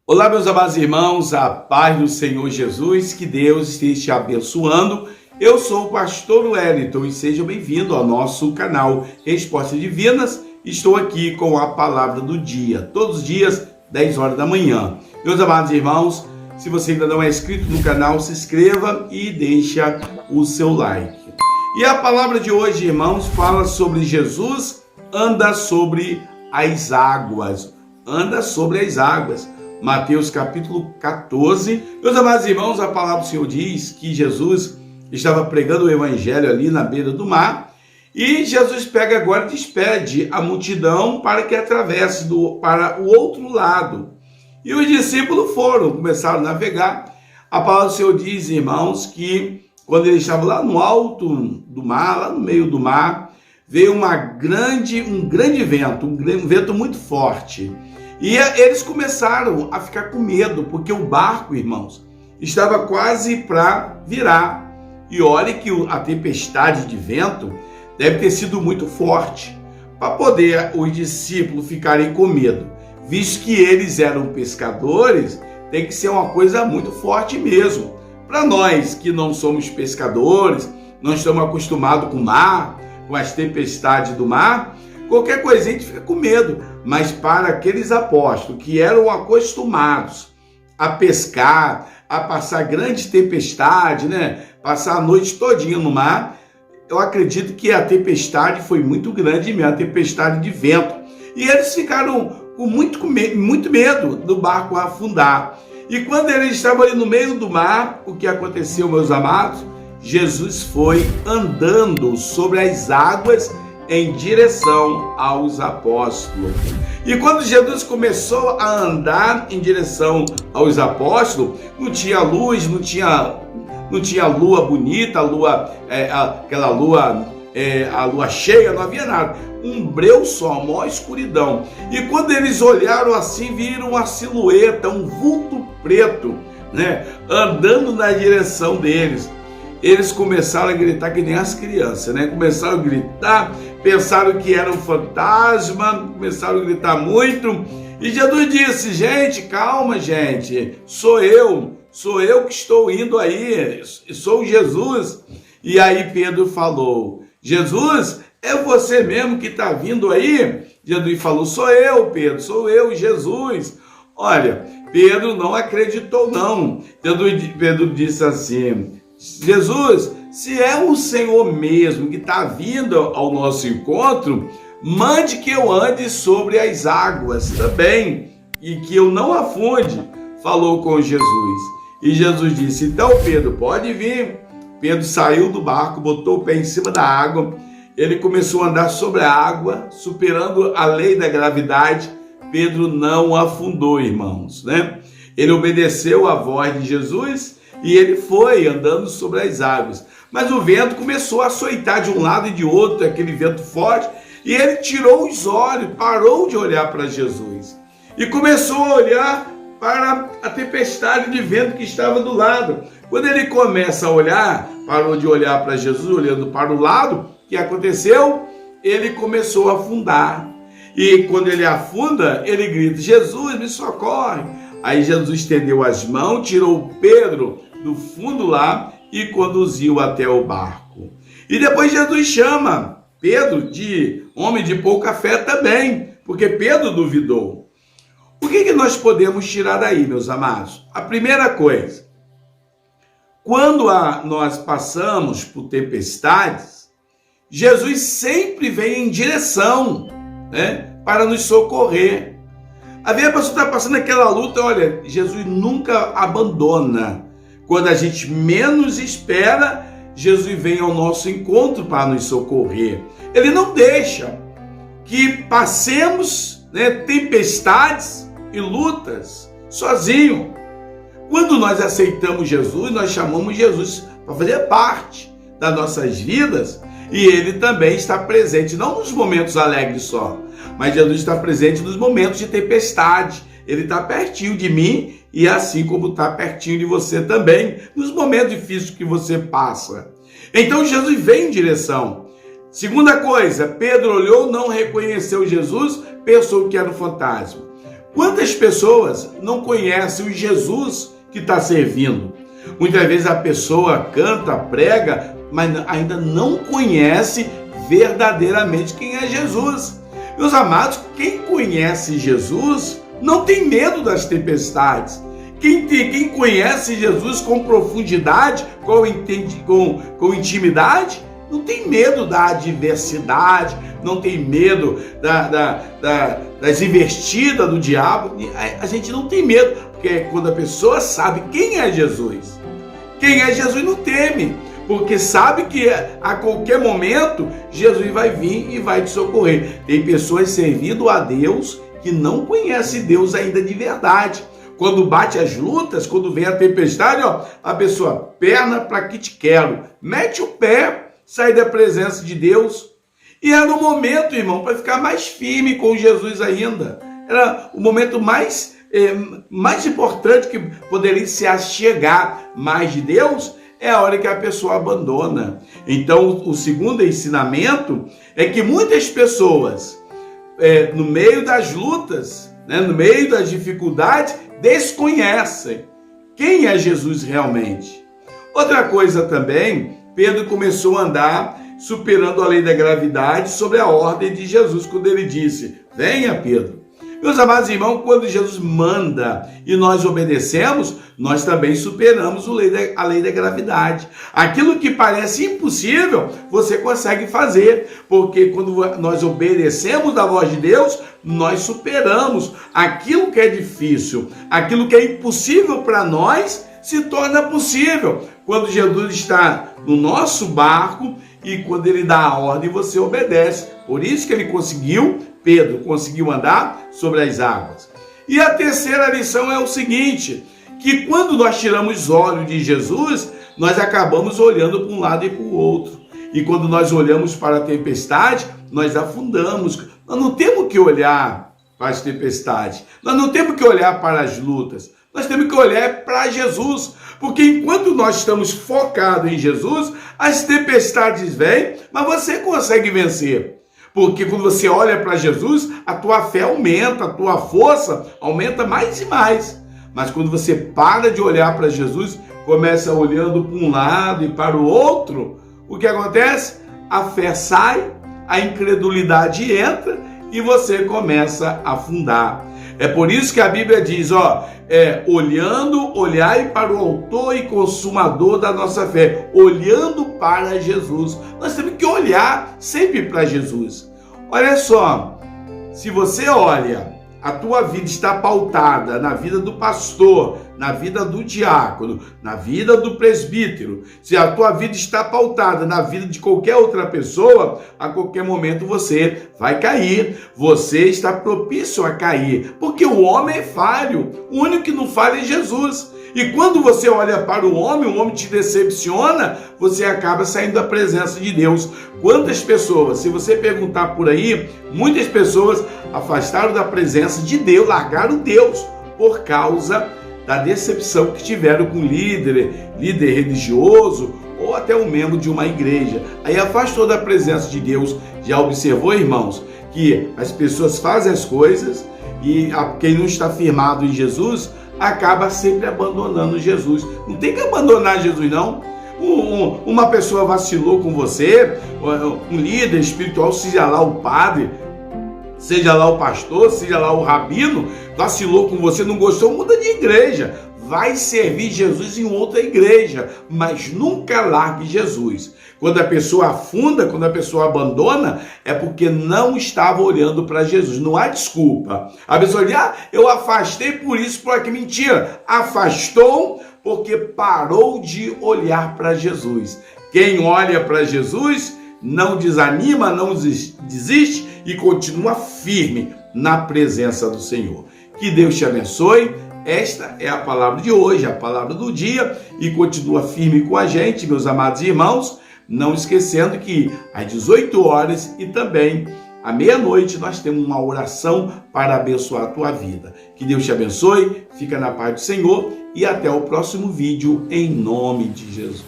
Olá, meus amados irmãos, a paz do Senhor Jesus, que Deus esteja te abençoando. Eu sou o pastor Wellington e seja bem-vindo ao nosso canal Respostas Divinas. Estou aqui com a palavra do dia, todos os dias, 10 horas da manhã. Meus amados irmãos, se você ainda não é inscrito no canal, se inscreva e deixa o seu like. E a palavra de hoje, irmãos, fala sobre Jesus anda sobre as águas. Anda sobre as águas. Mateus capítulo 14. Meus amados irmãos, a palavra do Senhor diz que Jesus estava pregando o evangelho ali na beira do mar e Jesus pega agora e despede a multidão para que atravesse para o outro lado. E os discípulos começaram a navegar. A palavra do Senhor diz, irmãos, que quando ele estava lá no alto do mar, lá no meio do mar, veio um grande vento, um vento muito forte. E eles começaram a ficar com medo, porque o barco, irmãos, estava quase para virar. E olhe que a tempestade de vento deve ter sido muito forte, para poder os discípulos ficarem com medo. Visto que eles eram pescadores, tem que ser uma coisa muito forte mesmo. Para nós que não somos pescadores, não estamos acostumados com o mar, com as tempestades do mar, qualquer coisinha a gente fica com medo. Mas para aqueles apóstolos que eram acostumados a pescar, a passar grandes tempestades, passar a noite todinha no mar, eu acredito que a tempestade foi muito grande mesmo, a tempestade de vento. E eles ficaram com muito medo do barco afundar. E quando eles estavam ali no meio do mar, o que aconteceu, meus amados? Jesus foi andando sobre as águas em direção aos apóstolos. E quando Jesus começou a andar em direção aos apóstolos, não tinha luz, não tinha lua bonita, aquela lua, a lua cheia, não havia nada. Um breu só, maior escuridão. E quando eles olharam assim, viram uma silhueta, um vulto preto, andando na direção deles. Eles começaram a gritar que nem as crianças, Começaram a gritar, pensaram que era um fantasma, começaram a gritar muito. E Jesus disse, gente, calma, gente, sou eu que estou indo aí, sou Jesus. E aí Pedro falou, Jesus, é você mesmo que está vindo aí? Jesus falou, sou eu, Pedro, sou eu, Jesus. Olha, Pedro não acreditou não. Pedro disse assim, Jesus, se é o Senhor mesmo que está vindo ao nosso encontro, mande que eu ande sobre as águas também e que eu não afunde, falou com Jesus. E Jesus disse, então Pedro, pode vir. Pedro saiu do barco, botou o pé em cima da água, ele começou a andar sobre a água, superando a lei da gravidade. Pedro não afundou, irmãos, Ele obedeceu à voz de Jesus e ele foi andando sobre as águas. Mas o vento começou a açoitar de um lado e de outro, aquele vento forte, e ele tirou os olhos, parou de olhar para Jesus e começou a olhar para a tempestade de vento que estava do lado. Quando ele começa a olhar, parou de olhar para Jesus, olhando para o lado, o que aconteceu? Ele começou a afundar. E quando ele afunda, ele grita, Jesus, me socorre. Aí Jesus estendeu as mãos, tirou Pedro do fundo lá e conduziu até o barco. E depois Jesus chama Pedro de homem de pouca fé também, porque Pedro duvidou. O que nós podemos tirar daí, meus amados? A primeira coisa, quando nós passamos por tempestades, Jesus sempre vem em direção, para nos socorrer. Às vezes a pessoa está passando aquela luta, olha, Jesus nunca abandona. Quando a gente menos espera, Jesus vem ao nosso encontro para nos socorrer. Ele não deixa que passemos tempestades e lutas sozinho. Quando nós aceitamos Jesus, nós chamamos Jesus para fazer parte das nossas vidas e ele também está presente, não nos momentos alegres só, mas Jesus está presente nos momentos de tempestade. Ele está pertinho de mim e assim como está pertinho de você também, nos momentos difíceis que você passa. Então Jesus vem em direção. Segunda coisa, Pedro olhou, não reconheceu Jesus, pensou que era um fantasma. Quantas pessoas não conhecem o Jesus que está servindo? Muitas vezes a pessoa canta, prega, mas ainda não conhece verdadeiramente quem é Jesus. Meus amados, quem conhece Jesus não tem medo das tempestades. Quem conhece Jesus com profundidade, com intimidade, não tem medo da adversidade, não tem medo das investidas do diabo. A gente não tem medo, porque quando a pessoa sabe quem é Jesus não teme, porque sabe que a qualquer momento Jesus vai vir e vai te socorrer. Tem pessoas servindo a Deus que não conhecem Deus ainda de verdade. Quando bate as lutas, quando vem a tempestade, a pessoa, perna para que te quero, mete o pé, sai da presença de Deus. E era o momento, irmão, para ficar mais firme com Jesus ainda. Era o momento mais importante que poderia se achegar mais de Deus, é a hora que a pessoa abandona. Então, o segundo ensinamento é que muitas pessoas, no meio das lutas, no meio das dificuldades, desconhecem quem é Jesus realmente. Outra coisa também, Pedro começou a andar superando a lei da gravidade sobre a ordem de Jesus, quando ele disse: venha, Pedro. Meus amados irmãos, quando Jesus manda e nós obedecemos, nós também superamos a lei da gravidade. Aquilo que parece impossível, você consegue fazer, porque quando nós obedecemos a voz de Deus, nós superamos aquilo que é difícil, aquilo que é impossível para nós, se torna possível. Quando Jesus está no nosso barco e quando ele dá a ordem, você obedece. Por isso que Pedro conseguiu andar sobre as águas. E a terceira lição é o seguinte, que quando nós tiramos os olhos de Jesus, nós acabamos olhando para um lado e para o outro. E quando nós olhamos para a tempestade, nós afundamos. Nós não temos que olhar para as tempestades, nós não temos que olhar para as lutas, nós temos que olhar para Jesus, porque enquanto nós estamos focados em Jesus, as tempestades vêm, mas você consegue vencer. Porque quando você olha para Jesus, a tua fé aumenta, a tua força aumenta mais e mais. Mas quando você para de olhar para Jesus, começa olhando para um lado e para o outro, o que acontece? A fé sai, a incredulidade entra e você começa a afundar. É por isso que a Bíblia diz, olhai para o autor e consumador da nossa fé, olhando para Jesus. Nós temos que olhar sempre para Jesus. Olha só, se você olha, a tua vida está pautada na vida do pastor, na vida do diácono, na vida do presbítero, se a tua vida está pautada na vida de qualquer outra pessoa, a qualquer momento você vai cair, você está propício a cair, porque o homem é falho, o único que não falha é Jesus. E quando você olha para o homem te decepciona, você acaba saindo da presença de Deus. Quantas pessoas, se você perguntar por aí, muitas pessoas afastaram da presença de Deus, largaram Deus por causa da decepção que tiveram com líder religioso ou até um membro de uma igreja. Aí afastou da presença de Deus. Já observou, irmãos, que as pessoas fazem as coisas e quem não está firmado em Jesus acaba sempre abandonando Jesus. Não tem que abandonar Jesus, não. Uma pessoa vacilou com você, um líder espiritual, seja lá o padre, seja lá o pastor, seja lá o rabino, vacilou com você, não gostou, muda de igreja. Vai servir Jesus em outra igreja, mas nunca largue Jesus. Quando a pessoa afunda, quando a pessoa abandona, é porque não estava olhando para Jesus. Não há desculpa. A pessoa diz, eu afastei por isso, por aqui. Mentira. Afastou porque parou de olhar para Jesus. Quem olha para Jesus não desanima, não desiste e continua firme na presença do Senhor. Que Deus te abençoe. Esta é a palavra de hoje, a palavra do dia, e continua firme com a gente, meus amados irmãos, não esquecendo que às 18 horas e também à meia-noite nós temos uma oração para abençoar a tua vida. Que Deus te abençoe, fica na paz do Senhor e até o próximo vídeo, em nome de Jesus.